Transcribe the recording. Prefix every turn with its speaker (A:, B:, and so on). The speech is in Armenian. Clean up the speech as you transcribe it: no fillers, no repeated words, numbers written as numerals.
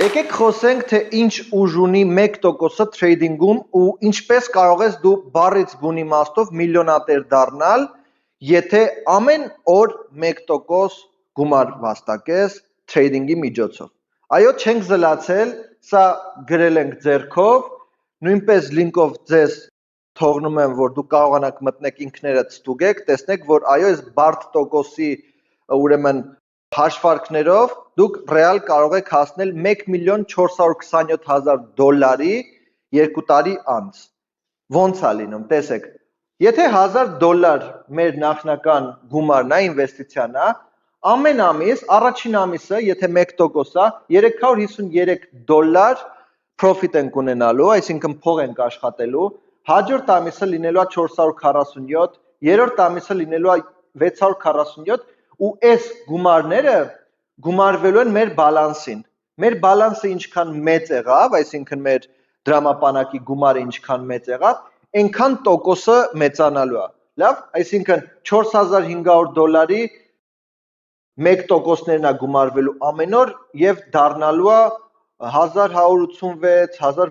A: Եկեք խոսենք, թե ինչ ուժ ունի 1%-ը թրեյդինգում ու ինչպես կարող ես դու բառից բուն իմաստով միլիոնատեր դառնալ, եթե ամեն օր 1% գումար վաստակես թրեյդինգի միջոցով։ Այո, չենք զլացել, սա գրել ենք ձեռքով, նույնպես լինկով ձեզ թողնում եմ, որ դու կարողանաք մտնեք ինքներդ ստուգեք, տեսնեք, որ այո, այս բարդ տոկոսի ուրեմն հաշվարկներով դուք ռեալ կարող եք հասնել 1.427.000 դոլարի 2 տարի անց։ Ոնց է լինում, տեսեք, եթե $1000 մեր նախնական գումարն է, ինվեստիցիան է, ամեն ամիս, առաջին ամիսը, եթե 1% է, $353 profit ենք ունենալու, այսինքն փող ենք աշխատելու, հաջորդ ամիսը լինելու է 447, երրորդ ամիսը լինելու է 647 ու այս գումարները գումարվելու են մեր բալանսին։ Մեր բալանսը ինչքան մեծ եղավ, այսինքն մեր դրամապանակի գումարը ինչքան մեծ եղավ, այնքան տոկոսը մեծանալու է։ Լավ, այսինքն $4500 1%-ներն է գումարվելու ամեն օր եւ դառնալու է 1186,